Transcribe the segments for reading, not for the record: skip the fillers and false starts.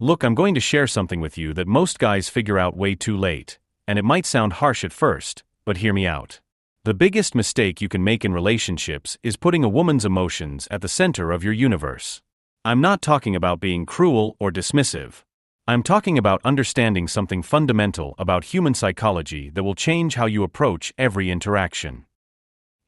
Look, I'm going to share something with you that most guys figure out way too late, and it might sound harsh at first, but hear me out. The biggest mistake you can make in relationships is putting a woman's emotions at the center of your universe. I'm not talking about being cruel or dismissive. I'm talking about understanding something fundamental about human psychology that will change how you approach every interaction.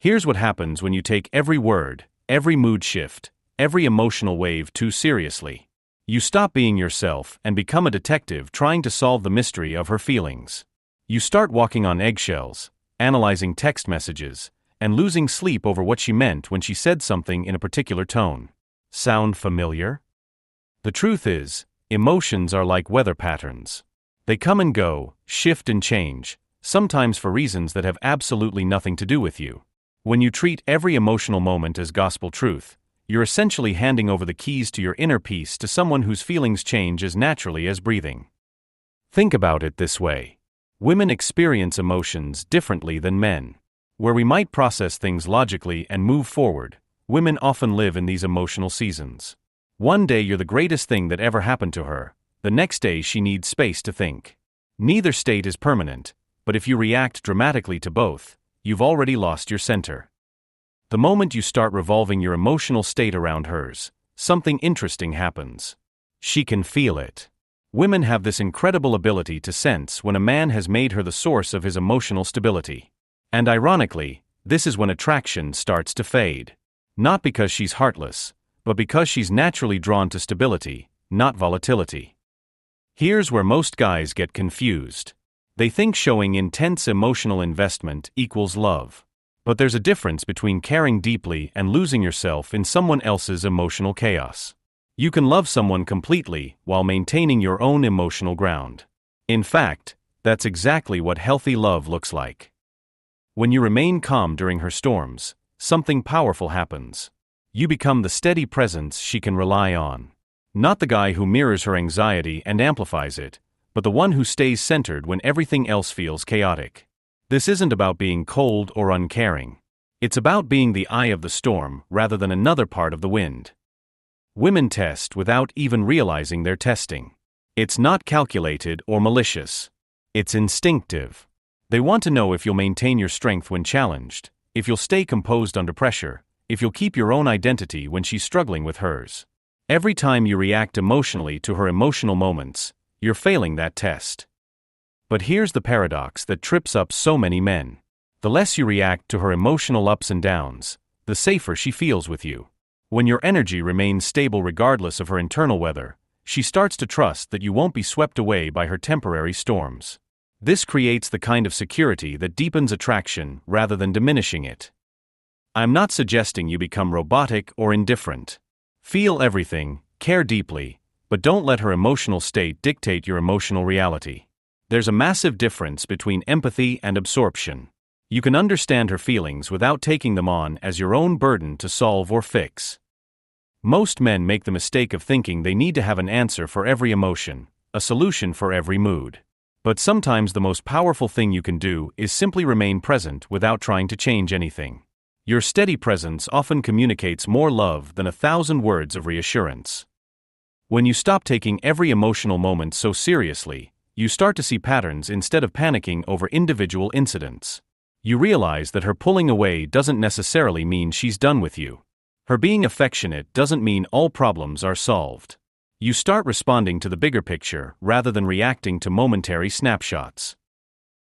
Here's what happens when you take every word, every mood shift, every emotional wave too seriously. You stop being yourself and become a detective trying to solve the mystery of her feelings. You start walking on eggshells, analyzing text messages, and losing sleep over what she meant when she said something in a particular tone. Sound familiar? The truth is, emotions are like weather patterns. They come and go, shift and change, sometimes for reasons that have absolutely nothing to do with you. When you treat every emotional moment as gospel truth, you're essentially handing over the keys to your inner peace to someone whose feelings change as naturally as breathing. Think about it this way. Women experience emotions differently than men. Where we might process things logically and move forward, women often live in these emotional seasons. One day you're the greatest thing that ever happened to her, the next day she needs space to think. Neither state is permanent, but if you react dramatically to both, you've already lost your center. The moment you start revolving your emotional state around hers, something interesting happens. She can feel it. Women have this incredible ability to sense when a man has made her the source of his emotional stability. And ironically, this is when attraction starts to fade. Not because she's heartless, but because she's naturally drawn to stability, not volatility. Here's where most guys get confused. They think showing intense emotional investment equals love. But there's a difference between caring deeply and losing yourself in someone else's emotional chaos. You can love someone completely while maintaining your own emotional ground. In fact, that's exactly what healthy love looks like. When you remain calm during her storms, something powerful happens. You become the steady presence she can rely on. Not the guy who mirrors her anxiety and amplifies it, but the one who stays centered when everything else feels chaotic. This isn't about being cold or uncaring. It's about being the eye of the storm rather than another part of the wind. Women test without even realizing they're testing. It's not calculated or malicious. It's instinctive. They want to know if you'll maintain your strength when challenged, if you'll stay composed under pressure, if you'll keep your own identity when she's struggling with hers. Every time you react emotionally to her emotional moments, you're failing that test. But here's the paradox that trips up so many men. The less you react to her emotional ups and downs, the safer she feels with you. When your energy remains stable regardless of her internal weather, she starts to trust that you won't be swept away by her temporary storms. This creates the kind of security that deepens attraction rather than diminishing it. I'm not suggesting you become robotic or indifferent. Feel everything, care deeply, but don't let her emotional state dictate your emotional reality. There's a massive difference between empathy and absorption. You can understand her feelings without taking them on as your own burden to solve or fix. Most men make the mistake of thinking they need to have an answer for every emotion, a solution for every mood. But sometimes the most powerful thing you can do is simply remain present without trying to change anything. Your steady presence often communicates more love than 1,000 words of reassurance. When you stop taking every emotional moment so seriously, you start to see patterns instead of panicking over individual incidents. You realize that her pulling away doesn't necessarily mean she's done with you. Her being affectionate doesn't mean all problems are solved. You start responding to the bigger picture rather than reacting to momentary snapshots.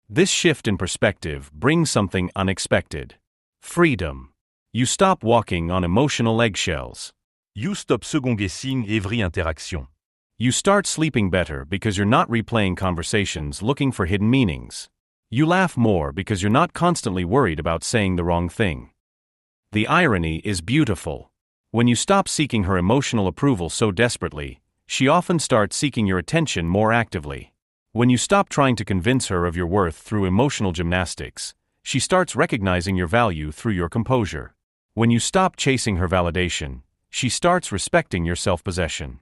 This shift in perspective brings something unexpected. Freedom. You stop walking on emotional eggshells. You stop second-guessing every interaction. You start sleeping better because you're not replaying conversations looking for hidden meanings. You laugh more because you're not constantly worried about saying the wrong thing. The irony is beautiful. When you stop seeking her emotional approval so desperately, she often starts seeking your attention more actively. When you stop trying to convince her of your worth through emotional gymnastics, she starts recognizing your value through your composure. When you stop chasing her validation, she starts respecting your self-possession.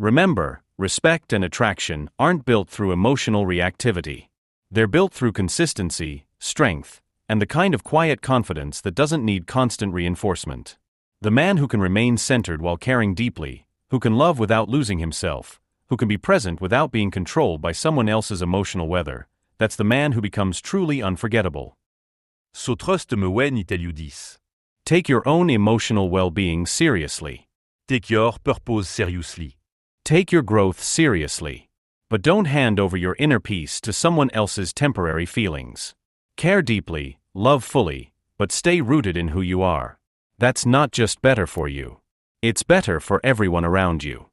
Remember, respect and attraction aren't built through emotional reactivity. They're built through consistency, strength, and the kind of quiet confidence that doesn't need constant reinforcement. The man who can remain centered while caring deeply, who can love without losing himself, who can be present without being controlled by someone else's emotional weather. That's the man who becomes truly unforgettable. So trust me when I tell you this. Take your own emotional well-being seriously. Take your purpose seriously. Take your growth seriously. But don't hand over your inner peace to someone else's temporary feelings. Care deeply, love fully, but stay rooted in who you are. That's not just better for you. It's better for everyone around you.